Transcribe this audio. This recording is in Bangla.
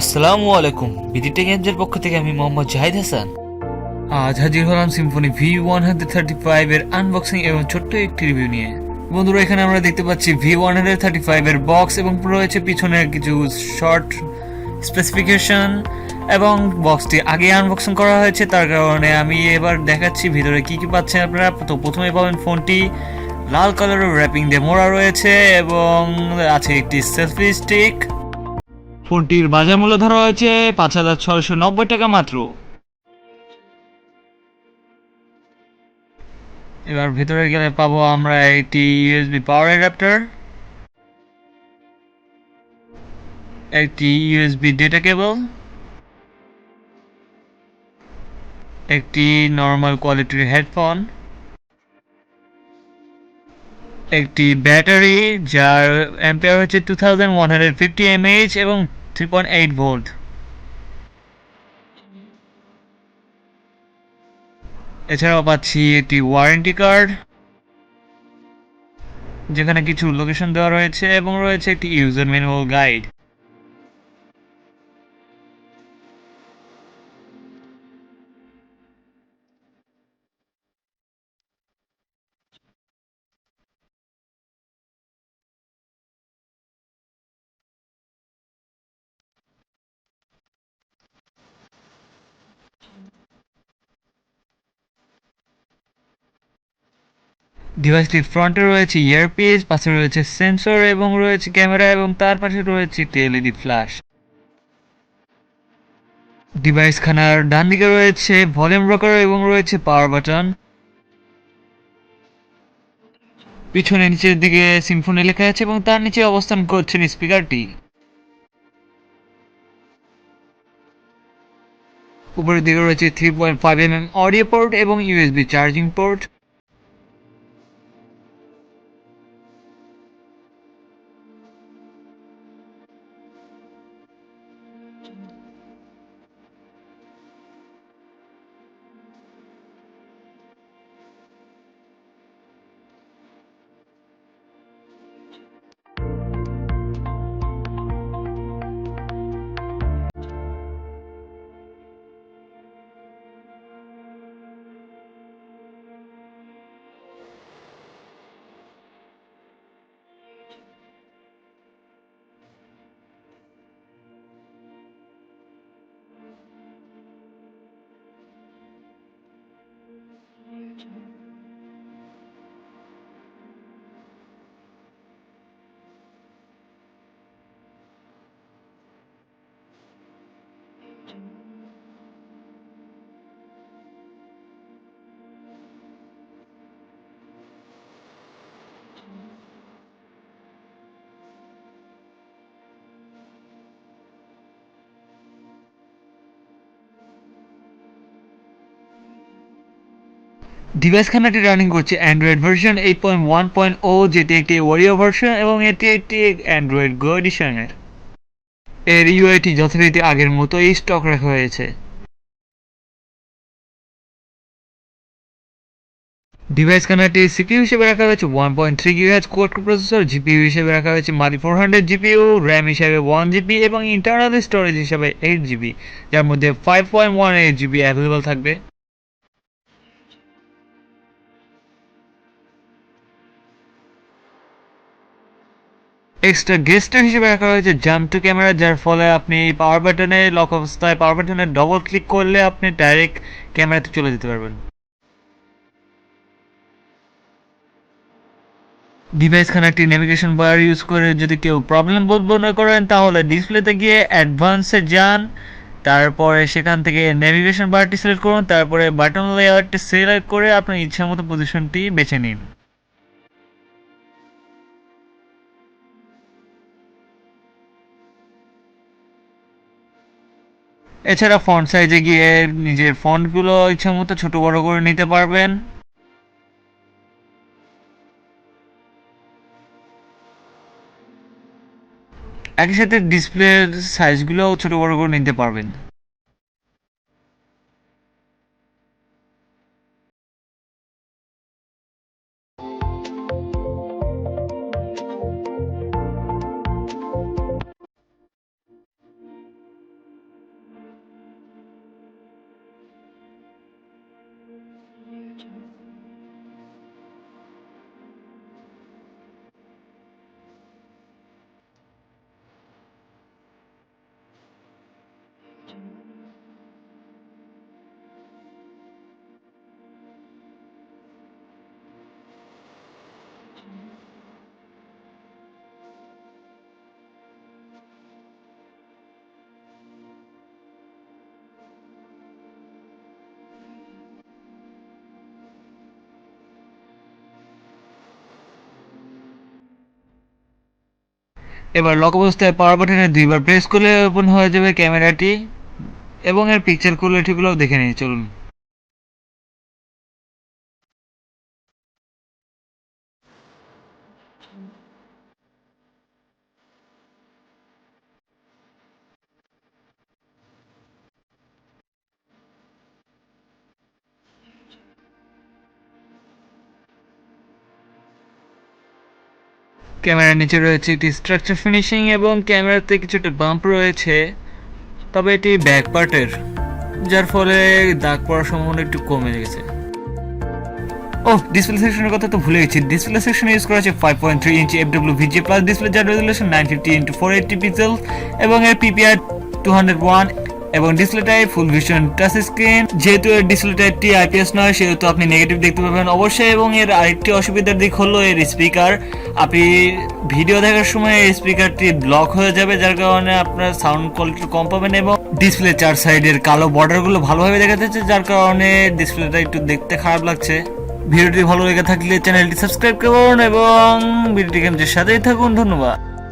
আসসালামু আলাইকুম। বিডি গেমসের পক্ষ থেকে আমি মোহাম্মদ জাহিদ হাসান। আজ হাজির হলাম সিম্ফনি V135 এর আনবক্সিং এবং ছোট্ট একটি রিভিউ নিয়ে। বন্ধুরা, এখানে আমরা দেখতে পাচ্ছি V135 এর বক্স এবং রয়েছে পিছনে কিছু শর্ট স্পেসিফিকেশন, এবং বক্সটি আগে আনবক্সিং করা হয়েছে, তার কারণে আমি এবার দেখাচ্ছি ভিতরে কি কি পাচ্ছেন আপনারা। তো প্রথমে পাবেন ফোনটি লাল কালারের র্যাপিং দিয়ে মোড়া রয়েছে এবং আছে একটি সেলফি স্টিক। ফোনটির বাজার মূল্য ধরা হয়েছে 5,690 টাকা মাত্র। এবার ভিতরে গেলে পাবো আমরা একটি ইউএসবি পাওয়ার অ্যাডাপ্টার, একটি ইউএসবি ডেটা কেবল, একটি নর্মাল কোয়ালিটির হেডফোন, একটি ব্যাটারি যার অ্যাম্পিয়ার হচ্ছে 2150 mAh এবং 3.8 ভোল্ট। এছাড়াও পাচ্ছি একটি ওয়ারেন্টি কার্ড যেখানে কিছু লোকেশন দেওয়া রয়েছে এবং রয়েছে একটি ইউজার ম্যানুয়াল গাইড। ডিভাইসটির ফ্রন্টে রয়েছে ইয়ারপিস, পাশে রয়েছে সেন্সর এবং রয়েছে ক্যামেরা, এবং তার পাশে রয়েছে একটি এলইডি ফ্ল্যাশ। ডিভাইস খানার ডান দিকে রয়েছে ভলিউম রকার এবং রয়েছে পাওয়ার বাটন। পিছনে নিচের দিকে সিম্ফনি লেখা আছে এবং তার নিচে অবস্থান করছেন স্পিকারটি। উপরের দিকে রয়েছে 3.5 mm অডিও পোর্ট এবং ইউএসবি চার্জিং পোর্ট। ডিভাইস খানাটি রানিং করছে অ্যান্ড্রয়েড ভার্সন 8.1.0, যেটি একটি ওরিও ভার্সন এবং এটি একটি অ্যান্ড্রয়েড গো এডিশনের। এর ইউআইটি যথারীতি আগের মতোই স্টক রাখা হয়েছে। ডিভাইস কানেক্টে সিপিইউ হিসেবে রাখা হয়েছে 1.3 GHz কোড প্রসেসর, জিপিইউ হিসেবে রাখা হয়েছে মালি 400 জিপিইউ, র্যাম হিসেবে 1 GB এবং ইন্টারনাল স্টোরেজ হিসেবে 8 GB, যার মধ্যে 5.18 GB অ্যাভেলেবল থাকবে। এক্সট্রা গেস্টার হিসেবে রাখা হয়েছে জাম্প টু ক্যামেরা, যার ফলে আপনি পাওয়ার বাটনে লক অবস্থায় পাওয়ার বাটনে ডবল ক্লিক করলে আপনি ডাইরেক্ট ক্যামেরাতে চলে যেতে পারবেন। ডিভাইস খানাটি নেভিগেশন বার ইউজ করে যদি কেউ প্রবলেম বোধ মনে করেন তাহলে ডিসপ্লেতে গিয়ে অ্যাডভান্সে যান, তারপরে সেখান থেকে নেভিগেশন বারটি সিলেক্ট করুন, তারপরে বাটন লেয়ারটি সিলেক্ট করে আপনার ইচ্ছা মতো পজিশনটি বেছে নিন। এছাড়া ফন্ট সাইজে গিয়ে নিজের ফন্টগুলো ইচ্ছা মতো ছোটো বড়ো করে নিতে পারবেন। একই সাথে ডিসপ্লের সাইজগুলোও ছোটো বড়ো করে নিতে পারবেন। এবার লক অবস্থায় পাওয়ার বাটনে দুইবার প্রেস করলে ওপেন হয়ে যাবে ক্যামেরাটি এবং এর পিকচার কোয়ালিটিগুলোও দেখে নিই চলুন। ক্যামেরার নিচে রয়েছে একটি স্ট্রাকচার ফিনিশিং এবং ক্যামেরাতে কিছুটা বাম্প রয়েছে, তবে এটি ব্যাক পার্টের, যার ফলে দাগ পড়ার সম্ভাবনা একটু কমে গেছে। ও ডিসপ্লে সেকশনের কথা তো ভুলে গেছি। ডিসপ্লে সেকশনে ইউজ করা হচ্ছে 5.3 ইঞ্চি FWVGA প্লাস ডিসপ্লে, যার রেজুলেশন 950x480 পিক্সেল এবং এর PPI 201 এবং ডিসপ্লেটাই ফুল ভিশন টাচ স্ক্রিন। যেহেতু এর ডিসপ্লেটা IPS নয় সেহেতু আপনি নেগেটিভ দেখতে পাবেন অবশ্যই। এবং এর আরেকটি অসুবিধার দিক হলো এর স্পিকার। আপনি ভিডিও দেখার সময় এই স্পিকারটি ব্লক হয়ে যাবে, যার কারণে আপনার সাউন্ড কোয়ালিটি কম পাবেন এবং ডিসপ্লে চার সাইডের কালো বর্ডারগুলো ভালোভাবে দেখা যাচ্ছে, যার কারণে ডিসপ্লেটা একটু দেখতে খারাপ লাগছে। ভিডিওটি ভালো লেগে থাকলে চ্যানেলটি সাবস্ক্রাইব করুন এবং ভিডিওটি গেমসের সাথেই থাকুন। ধন্যবাদ।